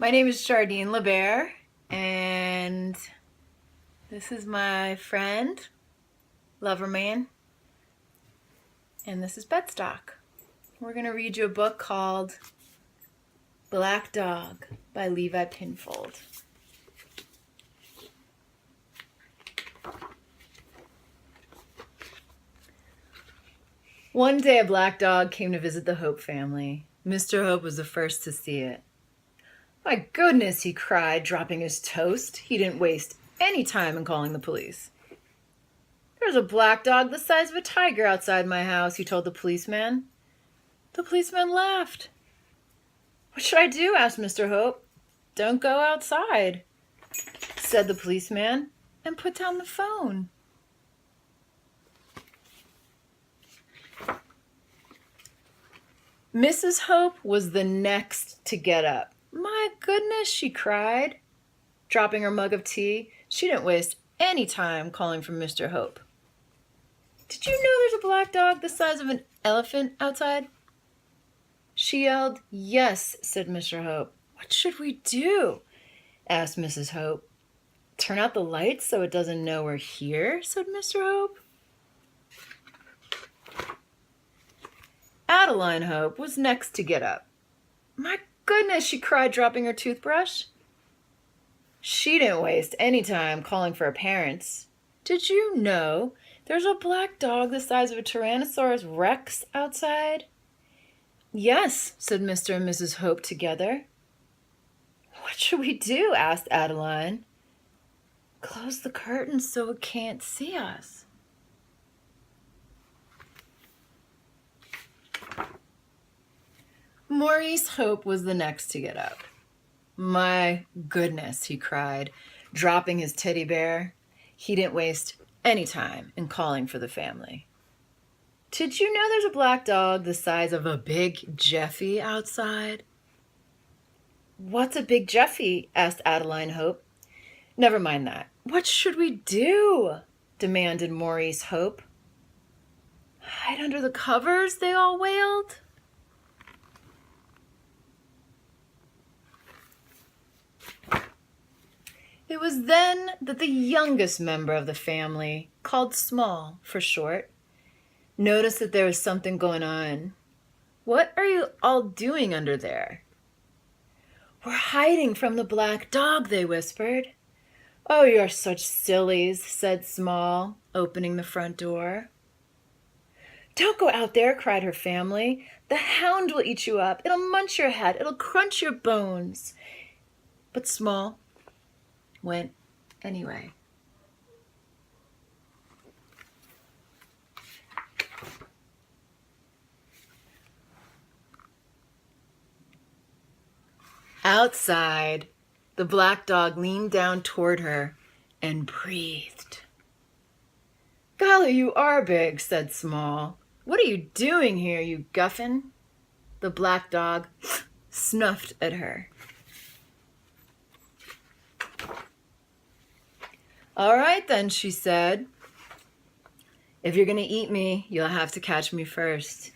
My name is Jardine Libaire, and this is my friend, Loverman, and this is Bedstock. We're going to read you a book called Black Dog by Levi Pinfold. One day a black dog came to visit the Hope family. Mr. Hope was the first to see it. "My goodness," he cried, dropping his toast. He didn't waste any time in calling the police. "There's a black dog the size of a tiger outside my house," he told the policeman. The policeman laughed. "What should I do?" asked Mr. Hope. "Don't go outside," said the policeman, and put down the phone. Mrs. Hope was the next to get up. "My goodness," she cried, dropping her mug of tea. She didn't waste any time calling for Mr. Hope. "Did you know there's a black dog the size of an elephant outside?" She yelled. "Yes," said Mr. Hope. "What should we do?" asked Mrs. Hope. "Turn out the lights so it doesn't know we're here," said Mr. Hope. Adeline Hope was next to get up. "My goodness," she cried, dropping her toothbrush. She didn't waste any time calling for her parents. "Did you know there's a black dog the size of a Tyrannosaurus Rex outside?" "Yes," said Mr. and Mrs. Hope together. "What should we do?" asked Adeline. "Close the curtains so it can't see us." Maurice Hope was the next to get up. "My goodness," he cried, dropping his teddy bear. He didn't waste any time in calling for the family. "Did you know there's a black dog the size of a Big Jeffy outside?" "What's a Big Jeffy?" asked Adeline Hope. "Never mind that. What should we do?" demanded Maurice Hope. "Hide under the covers," they all wailed. It was then that the youngest member of the family, called Small for short, noticed that there was something going on. "What are you all doing under there?" "We're hiding from the black dog," they whispered. "Oh, you're such sillies," said Small, opening the front door. "Don't go out there," cried her family. "The hound will eat you up. It'll munch your head. It'll crunch your bones." But Small went anyway. Outside, the black dog leaned down toward her and breathed. "Golly, you are big," said Small. "What are you doing here, you guffin?" The black dog snuffed at her. "All right then," she said. "If you're going to eat me, you'll have to catch me first."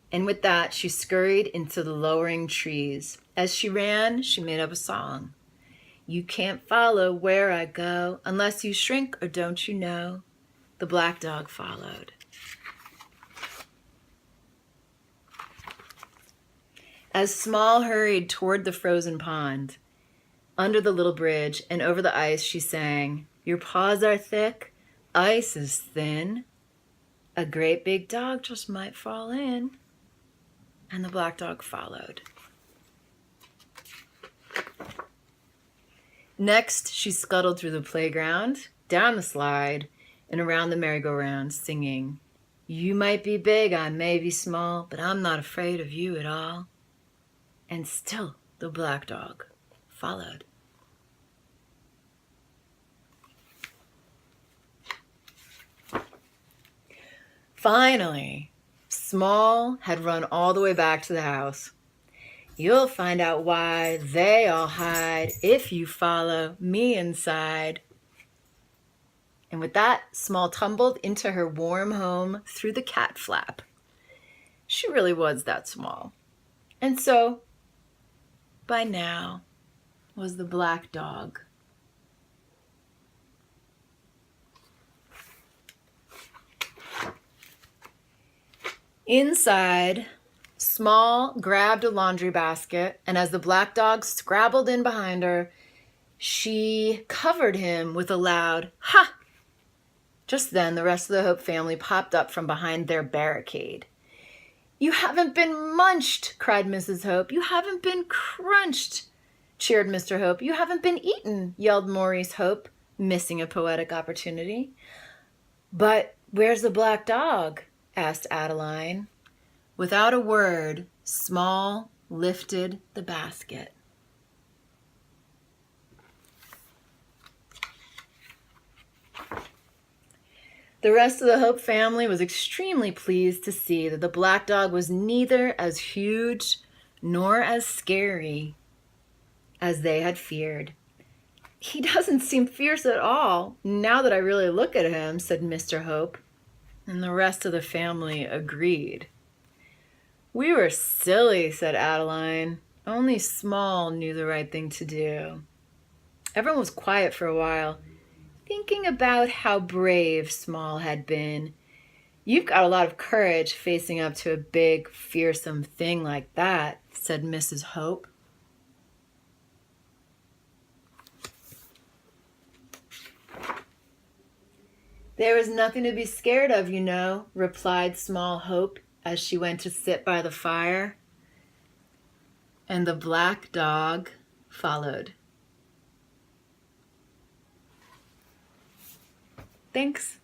And with that, she scurried into the lowering trees. As she ran, she made up a song. "You can't follow where I go unless you shrink, or don't you know?" The black dog followed. As Small hurried toward the frozen pond, under the little bridge and over the ice, she sang, "Your paws are thick, ice is thin. A great big dog just might fall in." And the black dog followed. Next, she scuttled through the playground, down the slide, and around the merry-go-round, singing, "You might be big, I may be small, but I'm not afraid of you at all." And still the black dog followed. Finally, Small had run all the way back to the house. "You'll find out why they all hide if you follow me inside." And with that, Small tumbled into her warm home through the cat flap. She really was that small. And so by now was the black dog. Inside, Small grabbed a laundry basket, and as the black dog scrabbled in behind her, she covered him with a loud, "Ha!" Just then, the rest of the Hope family popped up from behind their barricade. "You haven't been munched," cried Mrs. Hope. "You haven't been crunched," cheered Mr. Hope. "You haven't been eaten," yelled Maurice Hope, missing a poetic opportunity. "But where's the black dog?" asked Adeline. Without a word, Small lifted the basket. The rest of the Hope family was extremely pleased to see that the black dog was neither as huge nor as scary as they had feared. "He doesn't seem fierce at all, now that I really look at him," said Mr. Hope, and the rest of the family agreed. "We were silly," said Adeline. "Only Small knew the right thing to do." Everyone was quiet for a while, thinking about how brave Small had been. "You've got a lot of courage facing up to a big, fearsome thing like that," said Mrs. Hope. "There is nothing to be scared of, you know," replied Small Hope as she went to sit by the fire. And the black dog followed. Thanks.